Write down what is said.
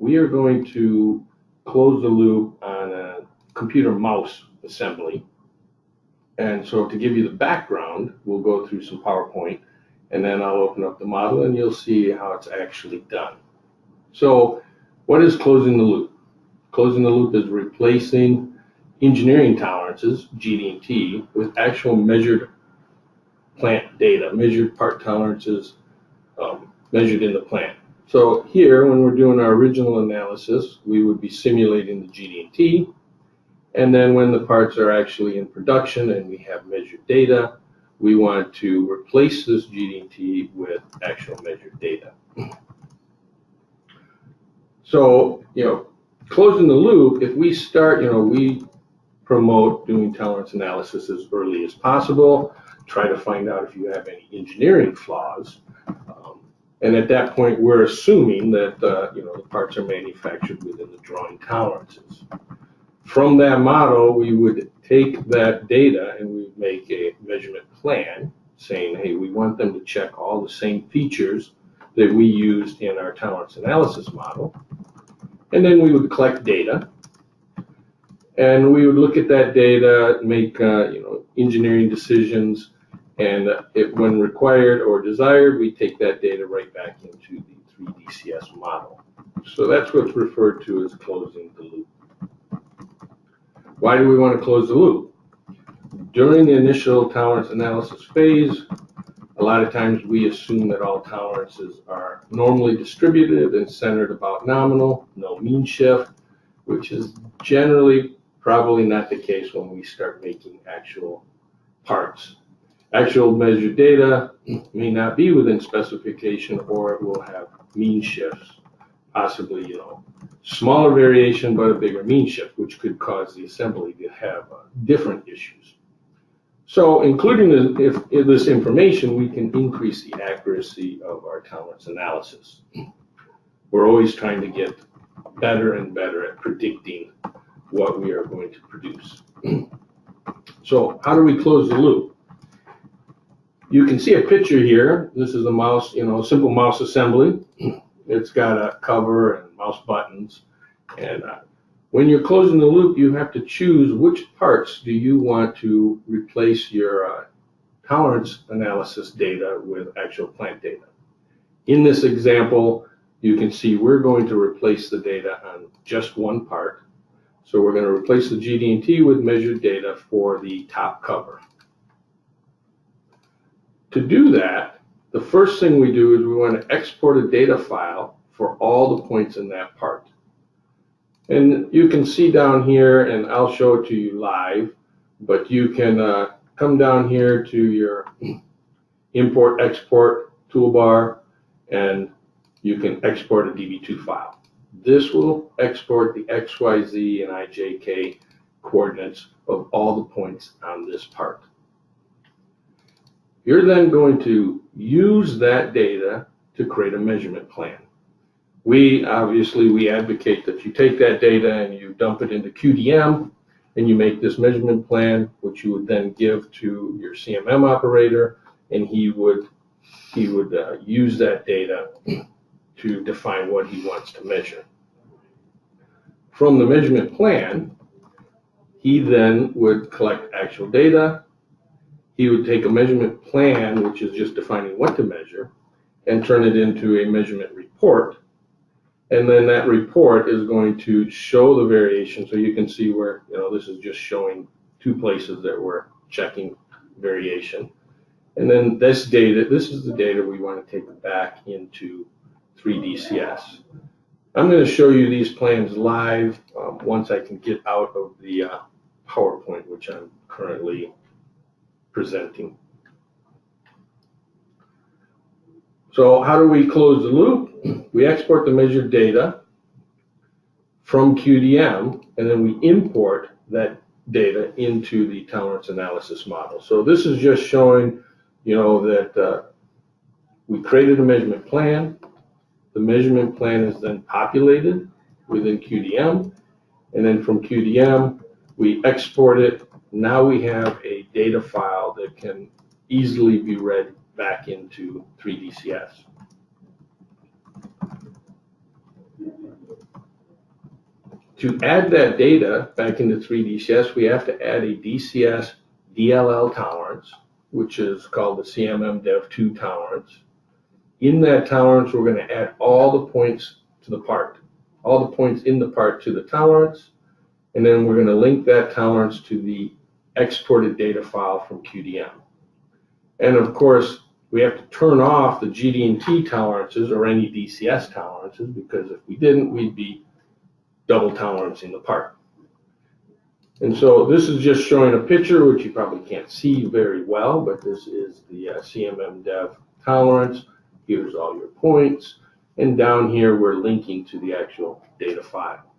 we are going to close the loop on a computer mouse assembly. And so to give you the background, we'll go through some PowerPoint, and then I'll open up the model and you'll see how it's actually done. So what is closing the loop? Closing the loop is replacing engineering tolerances, GD&T, with actual measured plant data, measured part tolerances measured in the plant. So here, when we're doing our original analysis, we would be simulating the GD&T, and then when the parts are actually in production and we have measured data, we want to replace this GD&T with actual measured data. So, closing the loop, if we start, we promote doing tolerance analysis as early as possible, try to find out if you have any engineering flaws. And at that point, we're assuming that, the parts are manufactured within the drawing tolerances. From that model, we would take that data and we would make a measurement plan saying, hey, we want them to check all the same features that we used in our tolerance analysis model. And then we would collect data, and we would look at that data, make engineering decisions, and when required or desired, we take that data right back into the 3DCS model. So that's what's referred to as closing the loop. Why do we want to close the loop? During the initial tolerance analysis phase, a lot of times we assume that all tolerances are normally distributed and centered about nominal, no mean shift, which is generally probably not the case when we start making actual parts. Actual measured data may not be within specification, or it will have mean shifts, possibly, smaller variation but a bigger mean shift, which could cause the assembly to have different issues. So including this information, we can increase the accuracy of our tolerance analysis. We're always trying to get better and better at predicting what we are going to produce. So how do we close the loop? You can see a picture here. This is a mouse, simple mouse assembly. It's got a cover and mouse buttons. And when you're closing the loop, you have to choose which parts do you want to replace your tolerance analysis data with actual plant data. In this example, you can see we're going to replace the data on just one part. So we're going to replace the GD&T with measured data for the top cover. To do that, the first thing we do is we want to export a data file for all the points in that part. And you can see down here, and I'll show it to you live, but you can come down here to your import-export toolbar, and you can export a DB2 file. This will export the XYZ and IJK coordinates of all the points on this part. You're then going to use that data to create a measurement plan. We advocate that you take that data and you dump it into QDM and you make this measurement plan, which you would then give to your CMM operator, and he would use that data to define what he wants to measure. From the measurement plan, he then would collect actual data. He would take a measurement plan, which is just defining what to measure, and turn it into a measurement report. And then that report is going to show the variation. So you can see where, this is just showing two places that we're checking variation. And then this is the data we want to take back into 3DCS. I'm going to show you these plans live once I can get out of the PowerPoint, which I'm currently presenting. So how do we close the loop? We export the measured data from QDM, and then we import that data into the tolerance analysis model. So this is just showing, that we created a measurement plan. The measurement plan is then populated within QDM, and then from QDM, we export it. Now we have a data file that can easily be read back into 3DCS. To add that data back into 3DCS, we have to add a DCS DLL tolerance, which is called the CMM Dev2 tolerance. In that tolerance, we're going to add all the points to the part, all the points in the part to the tolerance, and then we're going to link that tolerance to the exported data file from QDM. And of course, we have to turn off the GD&T tolerances or any DCS tolerances, because if we didn't, we'd be double tolerancing the part. And so this is just showing a picture, which you probably can't see very well, but this is the CMM Dev tolerance. Here's all your points. And down here, we're linking to the actual data file.